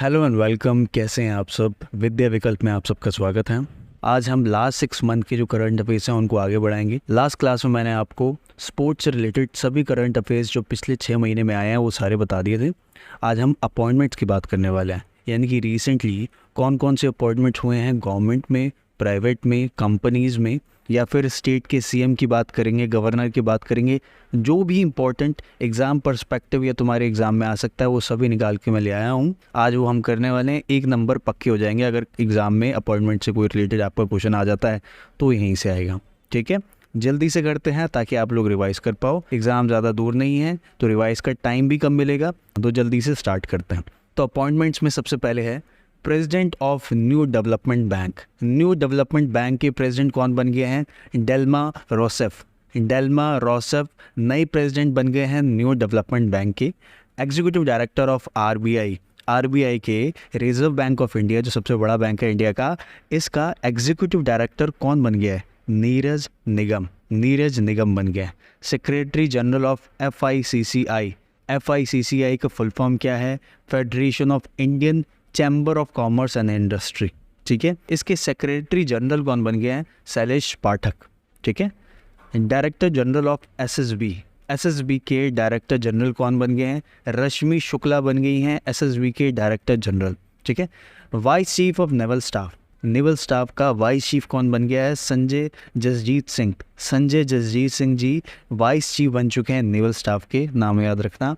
Hello and welcome. कैसे हैं आप सब? विद्या विकल्प में आप सबका स्वागत है। आज हम लास्ट 6 मंथ के जो करंट अफेयर्स हैं उनको आगे बढ़ाएंगे। लास्ट क्लास में मैंने आपको स्पोर्ट्स से रिलेटेड सभी करंट अफेयर्स जो पिछले 6 महीने में आए हैं वो सारे बता दिए थे। आज हम अपॉइंटमेंट्स की बात करने वाले हैं, यानी कि रिसेंटली कौन कौन से अपॉइंटमेंट्स हुए हैं गवर्नमेंट में, प्राइवेट में, कंपनीज़ में, या फिर स्टेट के सीएम की बात करेंगे, गवर्नर की बात करेंगे। जो भी इंपॉर्टेंट एग्ज़ाम पर्सपेक्टिव या तुम्हारे एग्ज़ाम में आ सकता है वो सभी निकाल के मैं ले आया हूँ। आज वो हम करने वाले हैं। 1 नंबर पक्के हो जाएंगे अगर एग्ज़ाम में अपॉइंटमेंट से कोई रिलेटेड आपका क्वेश्चन आ जाता है तो यहीं से आएगा। ठीक है, जल्दी से करते हैं ताकि आप लोग रिवाइज़ कर पाओ। एग्ज़ाम ज़्यादा दूर नहीं है तो रिवाइज़ का टाइम भी कम मिलेगा, तो जल्दी से स्टार्ट करते हैं। तो अपॉइंटमेंट्स में सबसे पहले है president of new development bank. New development bank के प्रेसिडेंट कौन बन गए हैं? डेल्मा रोसेफ। डेल्मा रोसेफ नए प्रेसिडेंट बन गए हैं न्यू डेवलपमेंट बैंक के। Executive director of RBI, RBI के रिजर्व बैंक ऑफ इंडिया जो सबसे बड़ा बैंक है इंडिया का, इसका एग्जीक्यूटिव डायरेक्टर कौन बन गया है? नीरज निगम। नीरज निगम बन गया है। Secretary general of FICCI. FICCI का फुल फॉर्म क्या है? Federation of Indian chamber of commerce and industry. ठीक है, इसके सेक्रेटरी जनरल कौन बन गए हैं? शैलेश पाठक। ठीक है, director general of SSB, SSB के डायरेक्टर जनरल कौन बन गए हैं? रश्मि शुक्ला बन गई हैं एसएसबी के डायरेक्टर जनरल। ठीक है, vice chief of naval staff, naval staff का वाइस चीफ कौन बन गया है? संजय जसजीत सिंह। संजय जसजीत सिंह जी वाइस चीफ बन चुके हैं नेवल स्टाफ के, नाम याद रखना।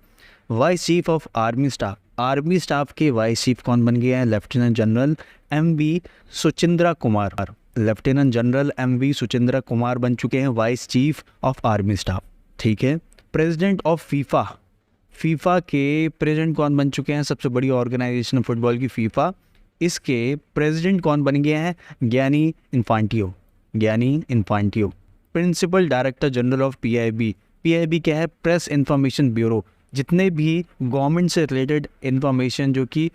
Vice chief of army staff, army staff के वाइस चीफ कौन बन गए हैं? Lieutenant general MV Suchindra Kumar. Lieutenant general MV Suchindra Kumar बन चुके हैं vice chief of army staff. ठीक है, प्रेसिडेंट ऑफ फीफा, फीफा के प्रेसिडेंट कौन बन चुके हैं? सबसे बड़ी ऑर्गेनाइजेशन फुटबॉल की फीफा, इसके प्रेसिडेंट कौन बन गए हैं? Gianni Infantino. Gianni Infantino. Principal director general of PIB, PIB क्या है? Press information bureau. जितने भी गवर्नमेंट से रिलेटेड इन्फॉर्मेशन जो कि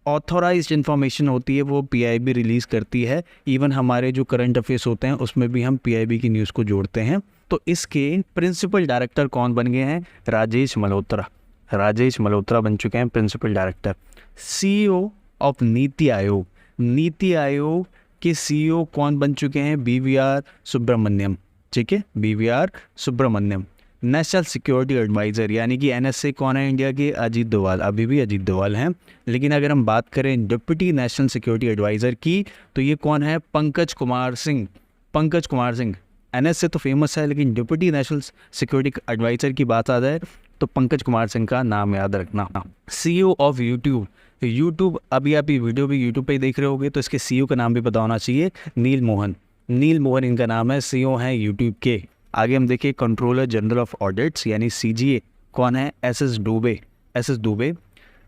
ऑथोराइज्ड इन्फॉर्मेशन होती है वो पीआईबी रिलीज़ करती है। इवन हमारे जो करंट अफेयर्स होते हैं उसमें भी हम पीआईबी की न्यूज़ को जोड़ते हैं। तो इसके प्रिंसिपल डायरेक्टर कौन बन गए हैं? राजेश मल्होत्रा। राजेश मल्होत्रा बन चुके हैं principal director. CEO of NITI Aayog, NITI Aayog के सीईओ कौन बन चुके हैं? बीवीआर सुब्रमण्यम। ठीक है, BVR Subrahmanyam. National security adviser यानी कि एनएसए कौन है इंडिया के? अजीत डोभाल। अभी भी अजीत डोभाल हैं, लेकिन अगर हम बात करें डिप्टी नेशनल सिक्योरिटी एडवाइज़र की तो ये कौन है? पंकज कुमार सिंह। पंकज कुमार सिंह। एनएसए तो फेमस है लेकिन डिप्टी नेशनल सिक्योरिटी एडवाइज़र की बात आ जाए तो पंकज कुमार सिंह का नाम याद रखना। सीईओ ऑफ यूट्यूब, यूट्यूब अभी आप ये वीडियो भी यूट्यूब पे ही देख रहे होगे तो इसके सीईओ का नाम भी पता होना चाहिए, नील मोहन। नील मोहन इनका नाम है, सीईओ हैं यूट्यूब के। आगे हम देखिए कंट्रोलर जनरल ऑफ ऑडिट्स यानी सीजीए कौन है? SS Dubey. SS Dubey.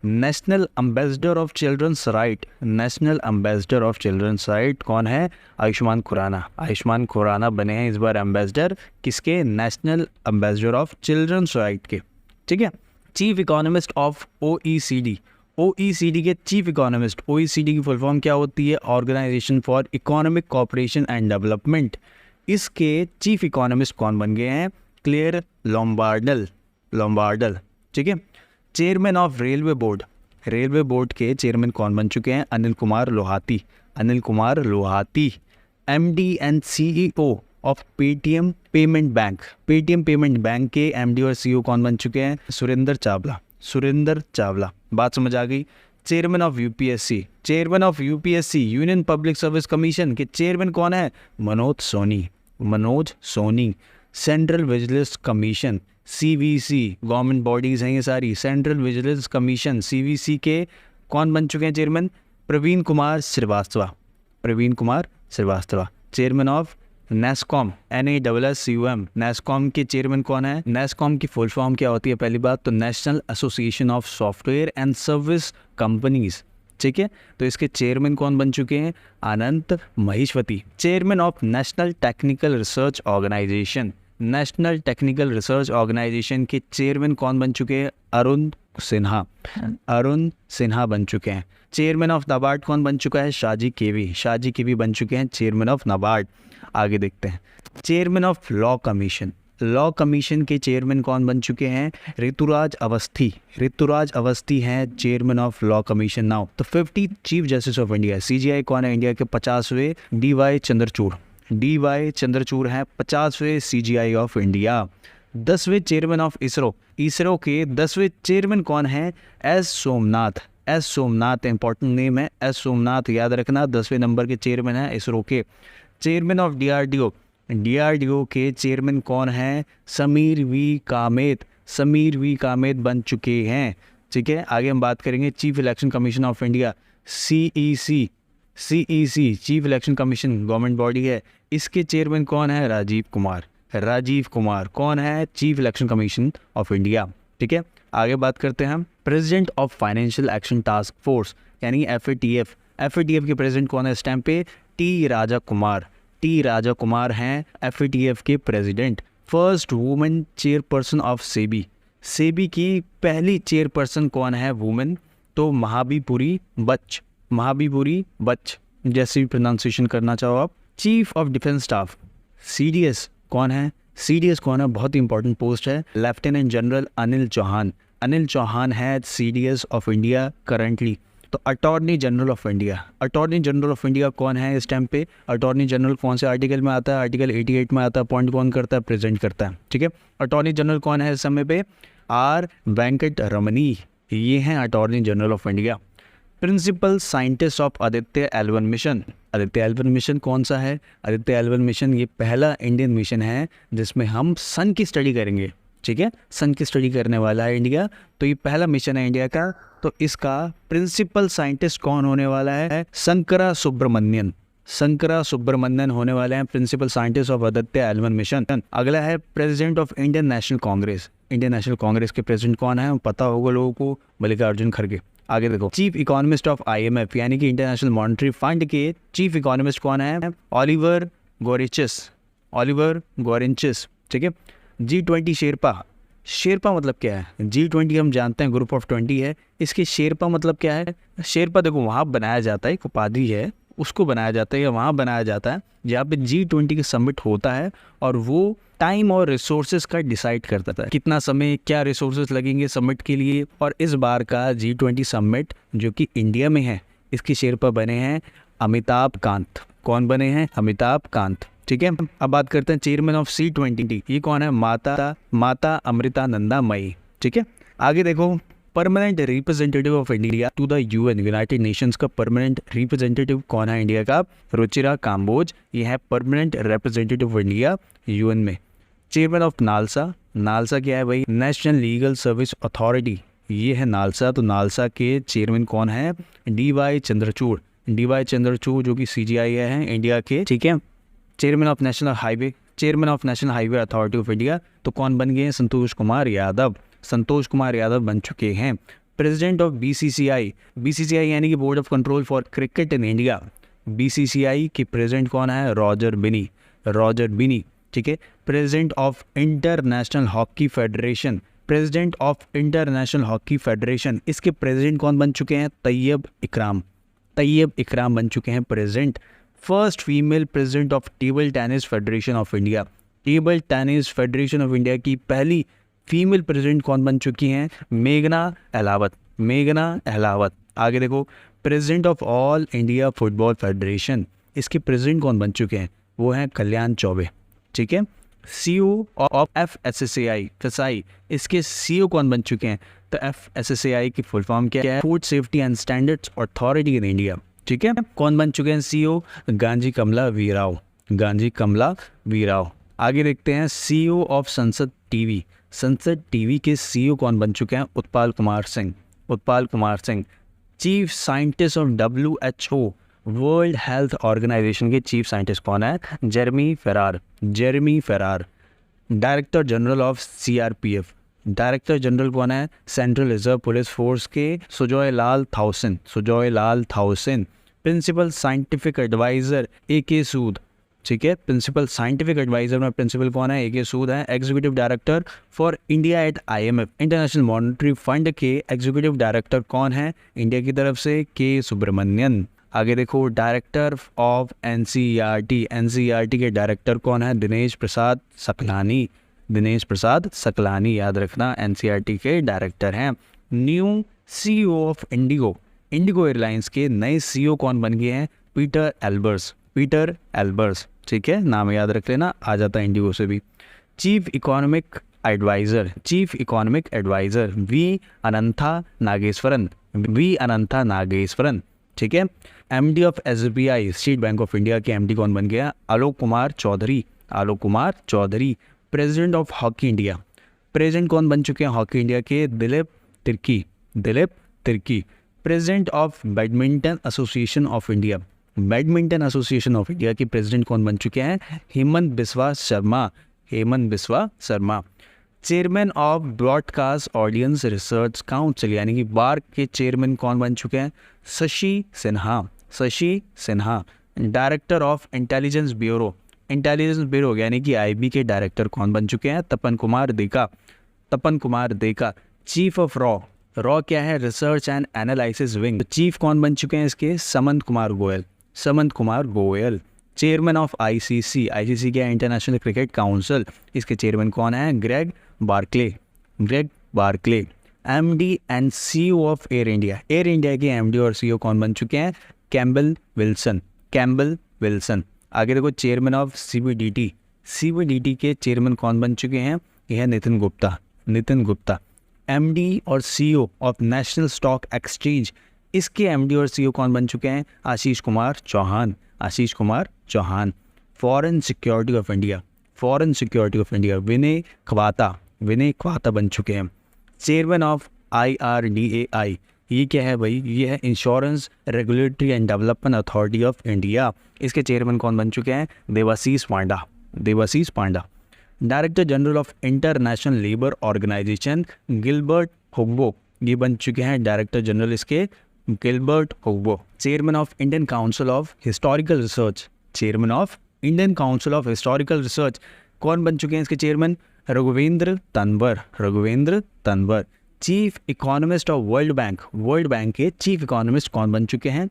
National ambassador of children's right, national ambassador of children's right कौन है? आयुष्मान खुराना। आयुष्मान खुराना बने हैं इस बार एम्बेसडर किसके? National ambassador of children's right के। ठीक है, chief economist of OECD, OECD के चीफ इकोनॉमिस्ट। ओईसीडी की फुल फॉर्म क्या होती है? Organisation for Economic Cooperation and Development. इसके चीफ इकोनॉमिस्ट कौन बन गए हैं? Claire Lombardelli. लोम्बार्डल। ठीक है, chairman of railway board, railway board के चेयरमैन कौन बन चुके हैं? Anil Kumar Lahoti. Anil Kumar Lahoti. MD and CEO of Paytm payment bank, Paytm payment bank के एमडी और सीईओ कौन बन चुके हैं? सुरेंद्र चावला। सुरेंद्र चावला। बात समझ आ गई? Chairman of UPSC, chairman of UPSC Union Public Service Commission के चेयरमैन कौन है? Manoj Soni. Manoj Soni. Central Vigilance Commission, CVC, government bodies हैं ये सारी। सेंट्रल विजिलेंस कमीशन सीवीसी के कौन बन चुके हैं chairman? Praveen Kumar Srivastava. Praveen Kumar Srivastava. Chairman of NASSCOM, NASSCOM, NASSCOM के चेयरमैन कौन है? नेस्कॉम की फुल फॉर्म क्या होती है? पहली बात तो national association of software and service companies. ठीक है, तो इसके चेयरमैन कौन बन चुके हैं? Anant Maheshwati. Chairman of national technical research organisation, national technical research organisation के चेयरमैन कौन बन चुके हैं? अरुण सिन्हा। अरुण सिन्हा बन चुके हैं। चेयरमैन ऑफ नाबार्ड कौन बन चुका है? शाजी केवी। शाजी केवी बन चुके हैं चेयरमैन ऑफ नाबार्ड। आगे देखते हैं, chairman of law commission, law commission के चेयरमैन कौन बन चुके हैं? ऋतुराज अवस्थी। ऋतुराज अवस्थी हैं chairman of law commission now. तो 50 chief justice of India, CJI कौन है इंडिया के? 50वें डीवाई चंद्रचूड़। डीवाई चंद्रचूड़ हैं 50वें सीजीआई ऑफ इंडिया। 10वें चेयरमैन ऑफ इसरो। इसरो के 10वें चेयरमैन कौन हैं? S Somnath. S Somnath important name है, एस सोमनाथ याद रखना। 10वें नंबर के चेयरमैन हैं इसरो के। Chairman of DRDO. डीआरडीओ के चेयरमैन कौन हैं? समीर वी कामेत। समीर वी कामेत बन चुके हैं। ठीक है, आगे हम बात करेंगे chief election commission of India, CEC. CEC chief election commission government body है, इसके चेयरमैन कौन है? राजीव कुमार। राजीव कुमार कौन है? Chief election commission of India. ठीक है, आगे बात करते हैं हम president of financial action task force यानी FATF। FATF के प्रेसिडेंट कौन है इस टाइम पे? टी राजा कुमार। टी राजा कुमार हैं FATF के president. First women chairperson of SEBI. SEBI की पहली चेयरपर्सन कौन है वुमेन? तो महाबीपुरी बच। महाबीपुरी बच जैसे भी प्रोनाउंसिएशन करना चाहो आप। Chief of defence staff CDS कौन है? CDS कौन है? बहुत ही इंपॉर्टेंट पोस्ट है, लेफ्टिनेंट जनरल अनिल चौहान। अनिल चौहान है CDS ऑफ इंडिया करेंटली। तो attorney general of India, attorney general of India कौन है इस टाइम पे? अटॉर्नी जनरल कौन से आर्टिकल में आता है? आर्टिकल 88 में आता है। अपॉइंट कौन करता है? प्रेजेंट करता है। ठीक है, अटॉर्नी जनरल कौन है इस समय पे? R वेंकट रमनी, ये हैं attorney general of India. Principal scientist of Aditya L1 mission. Aditya L1 mission कौन सा है? आदित्य L1 मिशन ये पहला इंडियन मिशन है जिसमें हम सन की स्टडी करेंगे। ठीक है, सन की स्टडी करने वाला है इंडिया, तो ये पहला मिशन है इंडिया का। तो इसका प्रिंसिपल साइंटिस्ट कौन होने वाला है? शंकरा सुब्रमण्यन। शंकरा सुब्रमण्यन होने वाले हैं principal scientist of Aditya L1 mission. अगला है president of Indian National Congress. Indian National Congress के प्रेसिडेंट कौन है? पता होगा लोगों को, मल्लिकार्जुन खड़गे। आगे देखो, चीफ इकोनॉमिस्ट ऑफ IMF यानी कि इंटरनेशनल मॉनेटरी फंड के चीफ इकोनॉमिस्ट कौन है? ओलिवर गोरिचिस। ओलिवर गोरिचिस। ठीक है, G20 शेरपा। शेरपा मतलब क्या है? G20 हम जानते हैं ग्रुप ऑफ 20 है, इसके शेरपा मतलब क्या है? शेरपा देखो वहाँ बनाया जाता है, एक उपाधि है, उसको बनाया जाता है या वहाँ बनाया जाता है जहाँ पे G20 का समिट होता है और वो टाइम और रिसोर्सेज का डिसाइड करता था, कितना समय क्या रिसोर्सेज लगेंगे समिट के लिए। और इस बार का G20 समिट जो कि इंडिया में है, इसके शेरपा बने हैं अमिताभ कांत। कौन बने हैं? अमिताभ कांत। ठीक है, अब बात करते हैं चेयरमैन ऑफ C20, ये कौन है? माता अमृतानंदा मई। ठीक है, आगे देखो, permanent representative of India to the UN United Nations का परमानेंट रिप्रेजेंटेटिव कौन है इंडिया का? रुचिरा काम्बोज, ये है permanent representative of India UN में। Chairman of NALSA. नालसा क्या है भाई? नेशनल लीगल सर्विस अथॉरिटी, ये है नालसा। तो नालसा के चेयरमैन कौन है? DY चंद्रचूड़। DY चंद्रचूड़ जो कि CGI है इंडिया के। ठीक है, chairman of national highway. Chairman of national highway authority of India तो कौन बन गए हैं? संतोष कुमार यादव। संतोष कुमार यादव बन चुके हैं। President of BCCI। BCCI यानी कि board of control for cricket in India. BCCI के प्रेसिडेंट कौन है? रॉजर बिनी। रॉजर बिनी। ठीक है, president of international hockey federation. President of international hockey federation, इसके प्रेसिडेंट कौन बन चुके हैं? तैयब इकराम। तैयब इकराम बन चुके हैं president. First female president of table tennis federation of India. Table tennis federation of India की पहली फीमेल प्रेसिडेंट कौन बन चुकी हैं? मेघना अहलावत। मेघना अहलावत। आगे देखो, president of all India football federation, इसके प्रेसिडेंट कौन बन चुके हैं? वो हैं कल्याण चौबे। ठीक है, CEO ऑफ FSSAI, इसके CEO कौन बन चुके हैं? तो FSSAI की फुल फॉर्म क्या है? Food safety and standards authority in India. ठीक है, कौन बन चुके हैं CEO? गांजी कमला वीराव। गांजी कमला वीराव। आगे देखते हैं CEO of Sansad TV. Sansad TV के CEO कौन बन चुके हैं? Utpal Kumar Singh. Utpal Kumar Singh. Chief scientist of WHO world health organisation के चीफ साइंटिस्ट कौन है? Jeremy Farrar. Jeremy Farrar. Director general of CRPF। Director general कौन है? सेंट्रल रिजर्व पुलिस फोर्स के Sujoy Lal Thaosen. Sujoy Lal Thaosen. Principal scientific adviser AK Sood. ठीक है, प्रिंसिपल साइंटिफिक एडवाइजर में प्रिंसिपल कौन है? AK सूद है। Executive director for India at IMF international monetary fund के एग्जीक्यूटिव डायरेक्टर कौन है इंडिया की तरफ से? K सुब्रमण्यन। आगे देखो, डायरेक्टर ऑफ NCERT। NCERT के डायरेक्टर कौन है? दिनेश प्रसाद सकलानी। दिनेश प्रसाद सकलानी, याद रखना, एनसीईआरटी के डायरेक्टर हैं। New CEO of Indigo, Indigo airlines के नए सीईओ कौन बन गए हैं? पीटर एल्बर्स, पीटर एल्बर्स, ठीक है, नाम याद रख लेना, आ जाता है इंडिगो से भी। Chief economic adviser, chief economic adviser V Anantha Nageswaran, V Anantha Nageswaran, ठीक है। MD of SBI, state bank of India के एमडी कौन बन गया? Alok Kumar Choudhary, Alok Kumar Choudhary. President of hockey India, president कौन बन चुके हैं हॉकी इंडिया के? Dilip Tirkey, Dilip Tirkey. President of badminton association of India, badminton association of India के प्रेसिडेंट कौन बन चुके हैं? Hemant Biswa Sharma, Hemant Biswa Sharma. Chairman of broadcast audience research council यानी कि बार्क के चेयरमैन कौन बन चुके हैं? Shashi Sinha, Shashi Sinha. Director of intelligence bureau, intelligence bureau यानी कि आईबी के डायरेक्टर कौन बन चुके हैं? तपन कुमार देका, तपन Kumar Deka. Chief of raw, raw क्या है? Research and analysis wing, chief कौन बन चुके हैं इसके? समंत कुमार गोयल, समंत Kumar Goyal. Chairman of ICC, ICC क्या है? इंटरनेशनल क्रिकेट काउंसिल, इसके चेयरमैन कौन है? Greg Barclay, Greg Barclay. MD and CEO of air India, air India के एमडी और सीईओ कौन बन चुके हैं? Campbell Wilson, Campbell Wilson. आगे देखो चेयरमैन ऑफ सीबीडीटी, सीबीडीटी के चेयरमैन कौन बन चुके हैं? यह है नितिन गुप्ता, नितिन गुप्ता। एमडी और CEO of national stock exchange, इसके एमडी और सीईओ कौन बन चुके हैं? Ashish Kumar Chauhan, Ashish Kumar Chauhan. Foreign security of India, foreign security of India Vinay Khawata, Vinay Khawata बन चुके हैं। चेयरमैन ऑफ IRDAI, ये क्या है भाई? ये है insurance regulatory and development authority of India, इसके चेयरमैन कौन बन चुके हैं? Devashish Panda, Devashish Panda. Director general of international labour organisation Gilbert Houngbo, ये बन चुके हैं डायरेक्टर जनरल इसके Gilbert Houngbo. Chairman of Indian council of historical research, chairman of Indian council of historical research कौन बन चुके हैं इसके chairman? Raghuvendra Tanwar, Raghuvendra Tanwar. Chief economist of world bank, world bank के चीफ इकोनॉमिस्ट कौन बन चुके हैं?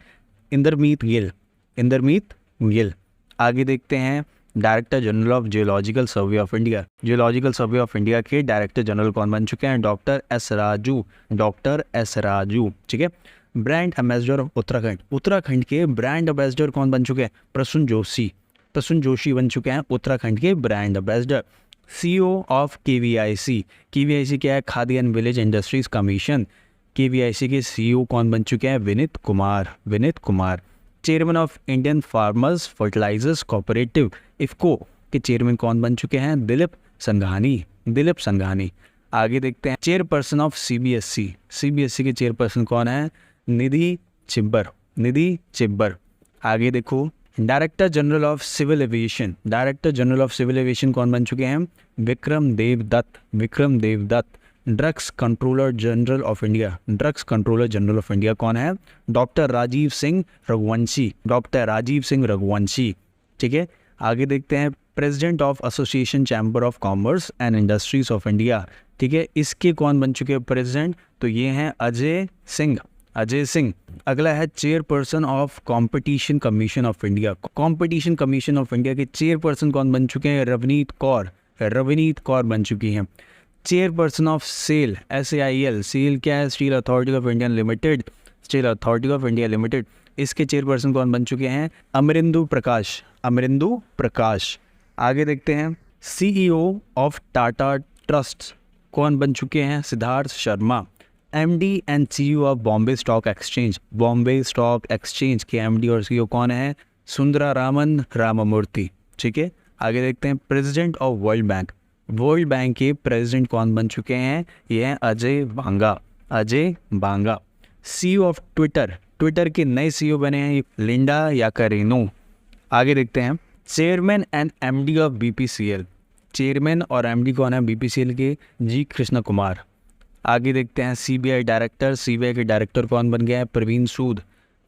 इंदरमीत गिल, इंदरमीत गिल। आगे देखते हैं director general of geological survey of India, geological survey of India के डायरेक्टर जनरल कौन बन चुके हैं? Doctor S Raju, doctor S Raju, ठीक है। Brand ambassador of Uttarakhand, Uttarakhand के ब्रांड एम्बेसडर कौन बन चुके हैं? प्रसून जोशी, प्रसून जोशी बन चुके हैं उत्तराखंड के brand ambassador. CEO of KVIC, KVIC क्या है? Khadi and village industries commission, KVIC के सीईओ कौन बन चुके हैं? Vineet Kumar, Vineet Kumar. Chairman of Indian farmers fertilisers cooperative IFFCO के चेयरमैन कौन बन चुके हैं? दिलीप संघानी, दिलीप संघानी। आगे देखते हैं चेयरपर्सन ऑफ सीबीएसई, सीबीएसई के चेयरपर्सन कौन है? निधि चिब्बर, निधि चिब्बर। आगे देखो director general of civil aviation, director general of civil aviation कौन बन चुके हैं? Vikram Dev Dutt, Vikram Dev Dutt. Drugs controller general of India, drugs controller general of India कौन है? डॉक्टर राजीव सिंह रघुवंशी, डॉक्टर राजीव सिंह रघुवंशी, ठीक है। आगे देखते हैं president of association chamber of commerce and industries of India, ठीक है, इसके कौन बन चुके हैं प्रेसिडेंट? तो ये हैं अजय सिंह, अजय सिंह। अगला है chairperson of competition commission of India, competition commission of India के चेयरपर्सन कौन बन चुके हैं? रवनीत कौर, रवनीत कौर बन चुकी हैं। Chairperson of SAIL, SAIL, SAIL क्या है? Steel Authority of India Limited, Steel Authority of India Limited, इसके चेयरपर्सन कौन बन चुके हैं? अमरिंदु प्रकाश, अमरिंदु प्रकाश। आगे देखते हैं CEO ऑफ टाटा ट्रस्ट कौन बन चुके हैं? Siddharth Sharma. MD and CEO of Bombay stock exchange, Bombay stock exchange के MD और CEO कौन है? सुंदरा रामन राममूर्ति, ठीक है। आगे देखते हैं president of world bank, world bank के प्रेसिडेंट कौन बन चुके हैं? ये हैं Ajay Banga, Ajay Banga. CEO of Twitter, Twitter के नए CEO बने हैं लिंडा याकारिनो। आगे देखते हैं chairman and MD of BPCL, chairman और MD कौन है BPCL के? जी कृष्ण कुमार। आगे देखते हैं CBI डायरेक्टर, CBI के डायरेक्टर कौन बन गया है? प्रवीण सूद,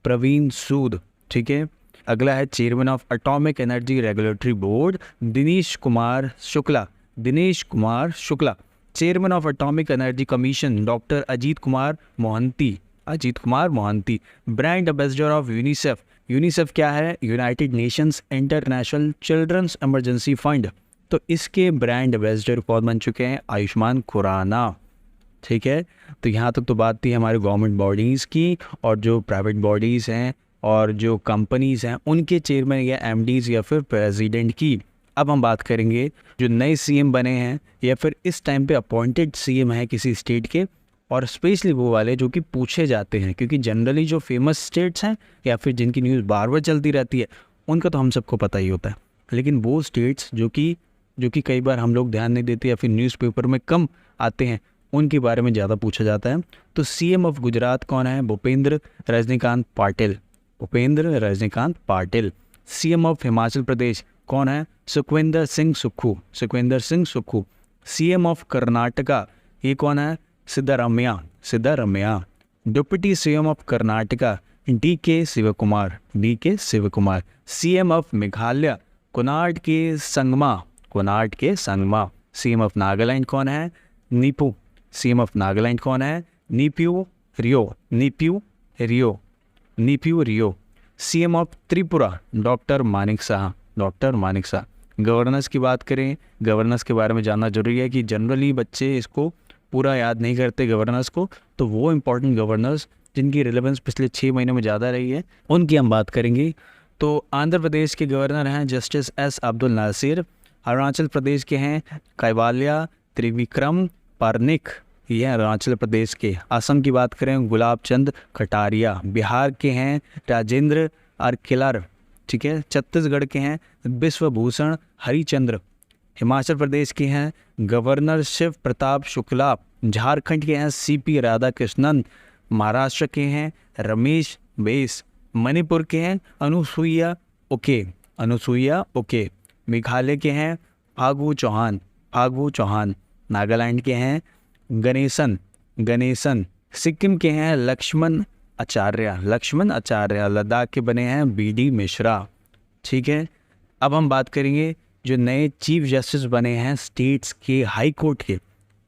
प्रवीण सूद, ठीक है। अगला है chairman of atomic energy regulatory board Dinesh Kumar Shukla, Dinesh Kumar Shukla. Chairman of atomic energy commission doctor Ajit Kumar Mohanty, Ajit Kumar Mohanty. Brand ambassador of UNICEF, UNICEF क्या है? United Nations International Children's Emergency Fund, तो इसके ब्रांड एम्बेसडर कौन बन चुके हैं? आयुष्मान खुराना। ठीक है, तो यहाँ तक तो बात थी हमारे गवर्नमेंट बॉडीज़ की, और जो प्राइवेट बॉडीज़ हैं और जो कंपनीज़ हैं उनके चेयरमैन या एमडीज़ या फिर प्रेसिडेंट की। अब हम बात करेंगे जो नए सीएम बने हैं या फिर इस टाइम पे अपॉइंटेड सीएम हैं किसी स्टेट के, और स्पेशली वो वाले जो कि पूछे जाते हैं, क्योंकि जनरली जो फेमस स्टेट्स हैं या फिर जिनकी न्यूज़ बार बार चलती रहती है उनका तो हम सबको पता ही होता है, लेकिन वो स्टेट्स जो कि कई बार हम लोग ध्यान नहीं देते या फिर न्यूज़पेपर में कम आते हैं, उनके बारे में ज़्यादा पूछा जाता है। तो सीएम ऑफ गुजरात कौन है? भूपेंद्र रजनीकांत पाटिल। भूपेंद्र रजनीकांत पाटिल। सीएम ऑफ हिमाचल प्रदेश कौन है? सुखविंदर सिंह सुक्खू। सुखविंदर सिंह सुक्खू। सीएम ऑफ कर्नाटका ये कौन है? Siddaramaiah. Siddaramaiah. Deputy CM of Karnataka DK Shivakumar. DK Shivakumar. CM of Meghalaya Conrad K Sangma. Konrad K Sangma. CM of Nagaland कौन है? नीपू। सीएम ऑफ नागालैंड कौन है? Neiphiu Rio. Neiphiu Rio. Neiphiu Rio. CM of Tripura doctor Manik Shah. Doctor Manik Shah. Governance की बात करें, गवर्नेंस के बारे में जानना जरूरी है कि जनरली बच्चे इसको पूरा याद नहीं करते गवर्नेंस को, तो वो इंपॉर्टेंट गवर्नर्स जिनकी रिलेवेंस पिछले 6 महीनों में ज़्यादा रही है उनकी हम बात करेंगे। तो आंध्र प्रदेश के गवर्नर हैं जस्टिस एस अब्दुल नासिर। अरुणाचल प्रदेश के हैं कैवाल्या त्रिविक्रम पारनिक, ये हैं अरुणाचल प्रदेश के। असम की बात करें गुलाब चंद कटारिया। बिहार के हैं राजेंद्र आर्किलार। ठीक है, छत्तीसगढ़ के हैं विश्वभूषण हरिचंद्र। हिमाचल प्रदेश के हैं गवर्नर शिव प्रताप शुक्ला। झारखंड के हैं सीपी राधाकृष्णन। महाराष्ट्र के हैं रमेश बैस। मणिपुर के हैं अनुसुईया उके। अनुसुईया उके। मेघालय के हैं फागू चौहान। फागू चौहान। नागालैंड के हैं गणेशन। गणेशन। सिक्किम के हैं लक्ष्मण आचार्य। लक्ष्मण आचार्य। लद्दाख के बने हैं बीडी मिश्रा। ठीक है, अब हम बात करेंगे जो नए चीफ जस्टिस बने हैं स्टेट्स के हाई कोर्ट के।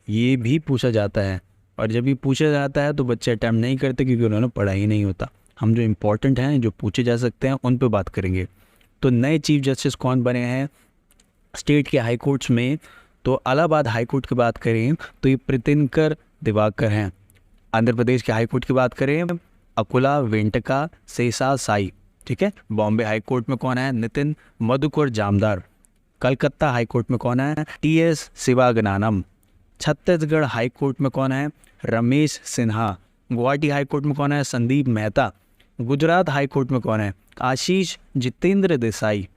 ये भी पूछा जाता है, और जब ये पूछा जाता है तो बच्चे अटैम्प्ट नहीं करते क्योंकि उन्होंने पढ़ा ही नहीं होता। हम जो इम्पोर्टेंट हैं जो पूछे जा सकते हैं उन पर बात करेंगे। तो नए चीफ जस्टिस कौन बने हैं स्टेट के हाई कोर्ट्स में? तो इलाहाबाद हाई कोर्ट की बात करें तो ये प्रीतिनकर दिवाकर हैं। आंध्र प्रदेश के हाई कोर्ट की बात करें अकुला वेंकटा शेषा साई। ठीक है, बॉम्बे हाई कोर्ट में कौन है? नितिन मधुकर जामदार। कलकत्ता हाई कोर्ट में कौन है? टीएस शिवागनानम। छत्तीसगढ़ हाई कोर्ट में कौन है? रमेश सिन्हा। गुवाहाटी हाई कोर्ट में कौन है? संदीप मेहता। गुजरात हाई कोर्ट में कौन है? आशीष जितेंद्र देसाई।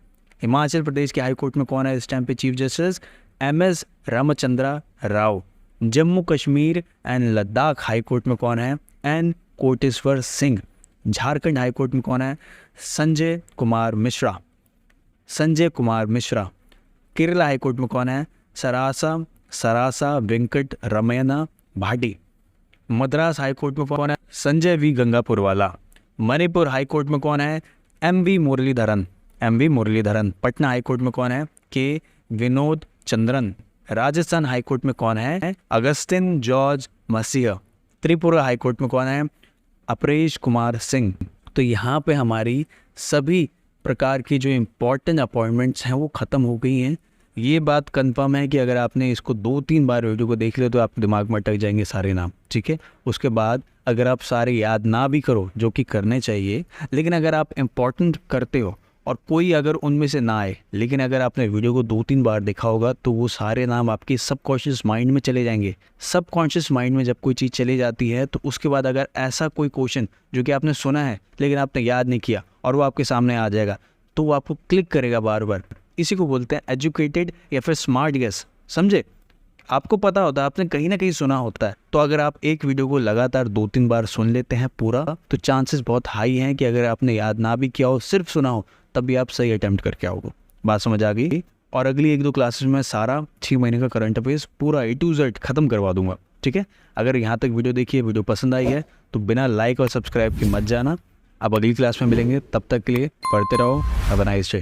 हिमाचल प्रदेश के हाई कोर्ट में कौन है इस टाइम पे chief justice? MS Ramachandra Rao. Jammu Kashmir and Ladakh high court में कौन है? N Koteswar Singh. Jharkhand high court में कौन है? संजय कुमार मिश्रा। संजय कुमार मिश्रा। केरला हाई कोर्ट में कौन है? सरासा वेंकट रमैना भाटी। मद्रास हाई कोर्ट में कौन है? Sanjay V Gangapurwala. Manipur high court में कौन है? MV Muralidharan. MV Muralidharan. Patna high court में कौन है? K Vinod Chandran. Rajasthan high court में कौन है? अगस्तिन जॉर्ज मसीह। त्रिपुरा हाई कोर्ट में कौन है? अपरेश कुमार सिंह। तो यहाँ पे हमारी सभी प्रकार की जो इम्पोर्टेंट अपॉइंटमेंट्स हैं वो ख़त्म हो गई हैं। ये बात कंफर्म है कि अगर आपने इसको 2-3 बार वीडियो को देख लिया तो आपके दिमाग में अटक जाएंगे सारे नाम। ठीक है, उसके बाद अगर आप सारे याद ना भी करो, जो कि करने चाहिए, लेकिन अगर आप इम्पोर्टेंट करते हो और कोई अगर उनमें से ना आए, लेकिन अगर आपने वीडियो को 2-3 बार देखा होगा तो वो सारे नाम आपके सबकॉन्शियस माइंड में चले जाएंगे। सबकॉन्शियस माइंड में जब कोई चीज़ चली जाती है तो उसके बाद अगर ऐसा कोई क्वेश्चन जो कि आपने सुना है लेकिन आपने याद नहीं किया और वो आपके सामने आ जाएगा तो वो आपको क्लिक करेगा बार बार। इसी को बोलते हैं एजुकेटेड या फिर स्मार्ट गेस। समझे? आपको पता होता है, आपने कहीं ना कहीं सुना होता है। तो अगर आप एक वीडियो को लगातार 2-3 बार सुन लेते हैं पूरा, तो चांसेस बहुत हाई हैं कि अगर आपने याद ना भी किया हो, सिर्फ सुना हो, तब भी आप सही अटेम्प्ट करके आओगे। बात समझ आ गई? और अगली 1-2 क्लासेस में सारा 6 महीने का करंट अफेयर्स पूरा A to Z खत्म करवा दूंगा। ठीक है, अगर यहाँ तक वीडियो देखिए, वीडियो पसंद आई है तो बिना लाइक और सब्सक्राइब के मत जाना। अब अगली क्लास में मिलेंगे, तब तक के लिए पढ़ते रहो। Have a nice day.